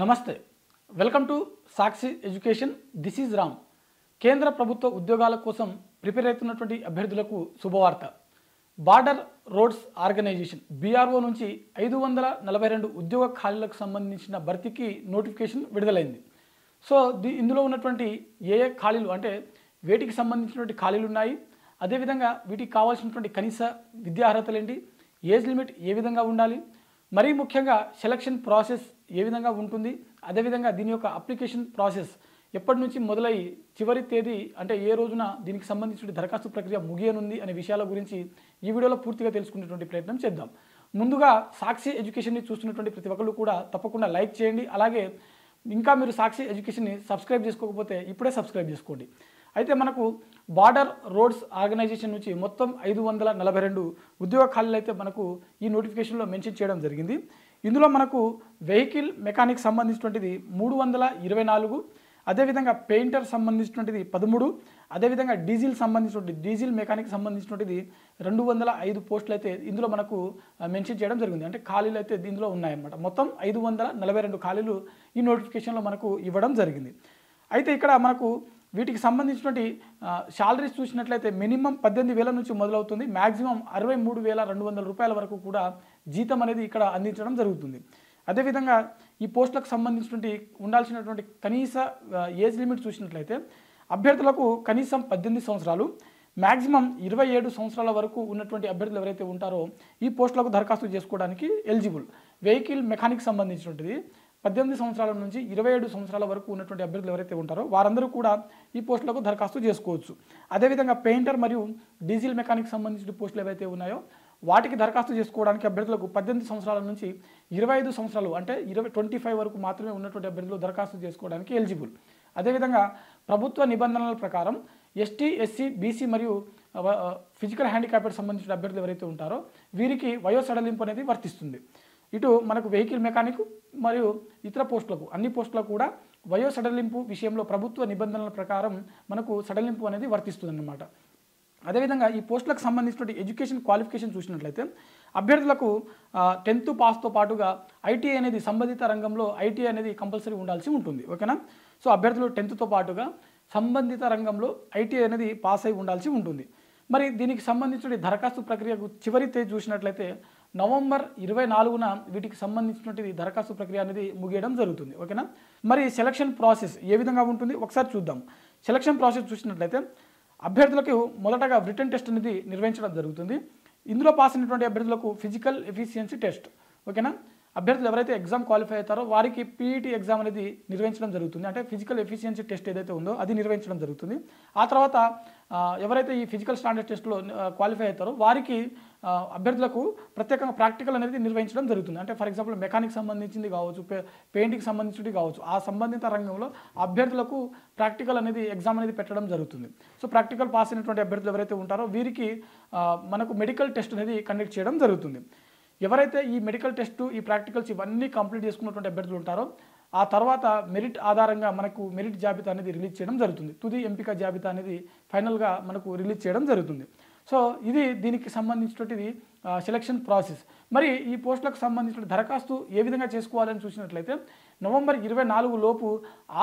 నమస్తే welcome to Sakshi education this is Ram కేంద్ర ప్రభుత్వ ఉద్యోగాల కోసం ప్రిపేర్ అవుతున్నటువంటి అభ్యర్థులకు శుభవార్త బార్డర్ రోడ్స్ ఆర్గనైజేషన్ బీఆర్ఓ నుంచి 542 ఉద్యోగ ఖాళీలకు సంబంధించిన భర్తీకి నోటిఫికేషన్ విడుదలైంది. సో ఇందులో ఉన్నటువంటి ఏ ఖాళీలు అంటే వేటికి సంబంధించినటువంటి ఖాళీలు ఉన్నాయి, అదేవిధంగా వీటికి కావాల్సినటువంటి కనీస విద్యా అర్హతలు ఏంటి, ఏజ్ లిమిట్ ఏ విధంగా ఉండాలి, మరీ ముఖ్యంగా సెలక్షన్ ప్రాసెస్ ఏ విధంగా ఉంటుంది, అదేవిధంగా దీని యొక్క అప్లికేషన్ ప్రాసెస్ ఎప్పటి నుంచి మొదలై చివరి తేదీ అంటే ఏ రోజున దీనికి సంబంధించిన దరఖాస్తు ప్రక్రియ ముగియనుంది అనే విషయాల గురించి ఈ వీడియోలో పూర్తిగా తెలుసుకునేటువంటి ప్రయత్నం చేద్దాం. ముందుగా సాక్షి ఎడ్యుకేషన్ని చూస్తున్నటువంటి ప్రతి ఒక్కరు కూడా తప్పకుండా లైక్ చేయండి. అలాగే ఇంకా మీరు సాక్షి ఎడ్యుకేషన్ని సబ్స్క్రైబ్ చేసుకోకపోతే ఇప్పుడే సబ్స్క్రైబ్ చేసుకోండి. అయితే మనకు బార్డర్ రోడ్స్ ఆర్గనైజేషన్ నుంచి మొత్తం 542 ఉద్యోగ ఖాళీలు అయితే మనకు ఈ నోటిఫికేషన్లో మెన్షన్ చేయడం జరిగింది. ఇందులో మనకు వెహికల్ మెకానిక్ సంబంధించినటువంటిది 324, అదేవిధంగా పెయింటర్ సంబంధించినటువంటిది 13, అదేవిధంగా డీజిల్ మెకానిక్ సంబంధించినటువంటిది 205 పోస్టులు అయితే ఇందులో మనకు మెన్షన్ చేయడం జరిగింది. అంటే ఖాళీలు అయితే దీనిలో ఉన్నాయన్నమాట. మొత్తం 542 ఖాళీలు ఈ నోటిఫికేషన్లో మనకు ఇవ్వడం జరిగింది. అయితే ఇక్కడ మనకు వీటికి సంబంధించినటువంటి శాలరీస్ చూసినట్లయితే మినిమం 18,000 నుంచి మొదలవుతుంది, మ్యాక్సిమం 63,200 రూపాయల వరకు కూడా జీతం అనేది ఇక్కడ అందించడం జరుగుతుంది. అదేవిధంగా ఈ పోస్టులకు సంబంధించినటువంటి ఉండాల్సినటువంటి కనీస ఏజ్ లిమిట్ చూసినట్లయితే అభ్యర్థులకు కనీసం 18 సంవత్సరాలు, మ్యాక్సిమం 27 సంవత్సరాల వరకు ఉన్నటువంటి అభ్యర్థులు ఎవరైతే ఉంటారో ఈ పోస్టులకు దరఖాస్తు చేసుకోవడానికి ఎలిజిబుల్. వెహికల్ మెకానిక్ సంబంధించినటువంటిది 18 సంవత్సరాల నుంచి 27 సంవత్సరాల వరకు ఉన్నటువంటి అభ్యర్థులు ఎవరైతే ఉంటారో వారందరూ కూడా ఈ పోస్టులకు దరఖాస్తు చేసుకోవచ్చు. అదేవిధంగా పెయింటర్ మరియు డీజిల్ మెకానిక్ సంబంధించిన పోస్టులు ఏవైతే ఉన్నాయో వాటికి దరఖాస్తు చేసుకోవడానికి అభ్యర్థులకు 18 సంవత్సరాల నుంచి 25 సంవత్సరాలు అంటే 25 వరకు మాత్రమే ఉన్నటువంటి అభ్యర్థులు దరఖాస్తు చేసుకోవడానికి ఎలిజిబుల్. అదేవిధంగా ప్రభుత్వ నిబంధనల ప్రకారం ఎస్టీ, ఎస్సీ, బీసీ మరియు ఫిజికల్ హ్యాండిక్యాప్డ్ సంబంధించిన అభ్యర్థులు ఎవరైతే ఉంటారో వీరికి వయో సడలింపు అనేది వర్తిస్తుంది. ఇటు మనకు వెహికల్ మెకానిక్ మరియు ఇతర పోస్టులకు అన్ని పోస్టులకు కూడా వయో సడలింపు విషయంలో ప్రభుత్వ నిబంధనల ప్రకారం మనకు సడలింపు అనేది వర్తిస్తుంది అన్నమాట. అదేవిధంగా ఈ పోస్టులకు సంబంధించిన ఎడ్యుకేషన్ క్వాలిఫికేషన్ చూసినట్లయితే అభ్యర్థులకు 10th పాస్తో పాటుగా ఐటీఐ అనేది సంబంధిత రంగంలో ఐటీఐ అనేది కంపల్సరీ ఉండాల్సి ఉంటుంది. ఓకేనా. సో అభ్యర్థులు 10th పాటుగా సంబంధిత రంగంలో ఐటీఐ అనేది పాస్ అయి ఉండాల్సి ఉంటుంది. మరి దీనికి సంబంధించిన దరఖాస్తు ప్రక్రియకు చివరి తేదీ చూసినట్లయితే నవంబర్ 24న వీటికి సంబంధించినటువంటి దరఖాస్తు ప్రక్రియ అనేది ముగియడం జరుగుతుంది. ఓకేనా. మరి సెలక్షన్ ప్రాసెస్ ఏ విధంగా ఉంటుంది ఒకసారి చూద్దాం. సెలక్షన్ ప్రాసెస్ చూసినట్లయితే అభ్యర్థులకు మొదటగా రిటన్ టెస్ట్ అనేది నిర్వహించడం జరుగుతుంది. ఇందులో పాస్ అయినటువంటి అభ్యర్థులకు ఫిజికల్ ఎఫిషియన్సీ టెస్ట్. ఓకేనా. అభ్యర్థులు ఎవరైతే ఎగ్జామ్ క్వాలిఫై అవుతారో వారికి పీఈటీ ఎగ్జామ్ అనేది నిర్వహించడం జరుగుతుంది. అంటే ఫిజికల్ ఎఫిషియన్సీ టెస్ట్ ఏదైతే ఉందో అది నిర్వహించడం జరుగుతుంది. ఆ తర్వాత ఎవరైతే ఈ ఫిజికల్ స్టాండర్డ్ టెస్ట్లో క్వాలిఫై అవుతారో వారికి అభ్యర్థులకు ప్రత్యేకంగా ప్రాక్టికల్ అనేది నిర్వహించడం జరుగుతుంది. అంటే ఫర్ ఎగ్జాంపుల్ మెకానిక్ సంబంధించింది కావచ్చు, పెయింటింగ్ సంబంధించింది కావచ్చు, ఆ సంబంధిత రంగంలో అభ్యర్థులకు ప్రాక్టికల్ అనేది ఎగ్జామ్ అనేది పెట్టడం జరుగుతుంది. సో ప్రాక్టికల్ పాస్ అయినటువంటి అభ్యర్థులు ఎవరైతే ఉంటారో వీరికి మనకు మెడికల్ టెస్ట్ అనేది కండక్ట్ చేయడం జరుగుతుంది. ఎవరైతే ఈ మెడికల్ టెస్ట్, ఈ ప్రాక్టికల్స్ ఇవన్నీ కంప్లీట్ చేసుకున్నటువంటి అభ్యర్థులు ఉంటారో ఆ తర్వాత మెరిట్ ఆధారంగా మనకు మెరిట్ జాబితా అనేది రిలీజ్ చేయడం జరుగుతుంది. తుది ఎంపిక జాబితా అనేది ఫైనల్గా మనకు రిలీజ్ చేయడం జరుగుతుంది. సో ఇది దీనికి సంబంధించినటువంటిది సెలక్షన్ ప్రాసెస్. మరి ఈ పోస్టులకు సంబంధించిన దరఖాస్తు ఏ విధంగా చేసుకోవాలని చూసినట్లయితే నవంబర్ 24 లోపు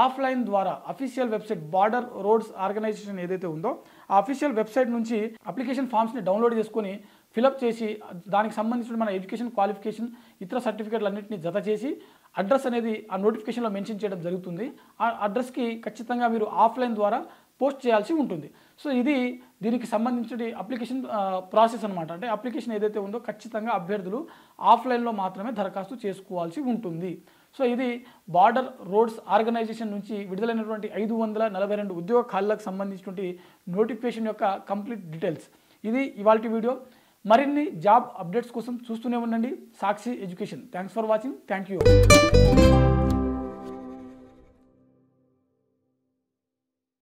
ఆఫ్లైన్ ద్వారా official website border roads organisation ఏదైతే ఉందో ఆ అఫీషియల్ వెబ్సైట్ నుంచి అప్లికేషన్ ఫామ్స్ని డౌన్లోడ్ చేసుకొని ఫిలప్ చేసి దానికి సంబంధించిన మన ఎడ్యుకేషన్ క్వాలిఫికేషన్ ఇతర సర్టిఫికేట్లు అన్నింటినీ జత చేసి అడ్రస్ అనేది ఆ నోటిఫికేషన్లో మెన్షన్ చేయడం జరుగుతుంది. ఆ అడ్రస్కి ఖచ్చితంగా మీరు ఆఫ్లైన్ ద్వారా పోస్ట్ చేయాల్సి ఉంటుంది. సో ఇది దీనికి సంబంధించిన అప్లికేషన్ ప్రాసెస్ అనమాట. అంటే అప్లికేషన్ ఏదైతే ఉందో ఖచ్చితంగా అభ్యర్థులు ఆఫ్లైన్లో మాత్రమే దరఖాస్తు చేసుకోవాల్సి ఉంటుంది. సో ఇది బార్డర్ రోడ్స్ ఆర్గనైజేషన్ నుంచి విడుదలైనటువంటి 542 ఉద్యోగ ఖాళీలకు సంబంధించినటువంటి నోటిఫికేషన్ యొక్క కంప్లీట్ డీటెయిల్స్. ఇది ఇవాల్టి వీడియో. మరిన్ని జాబ్ అప్డేట్స్ కోసం చూస్తూనే ఉండండి Sakshi education. Thanks for watching. Thank you.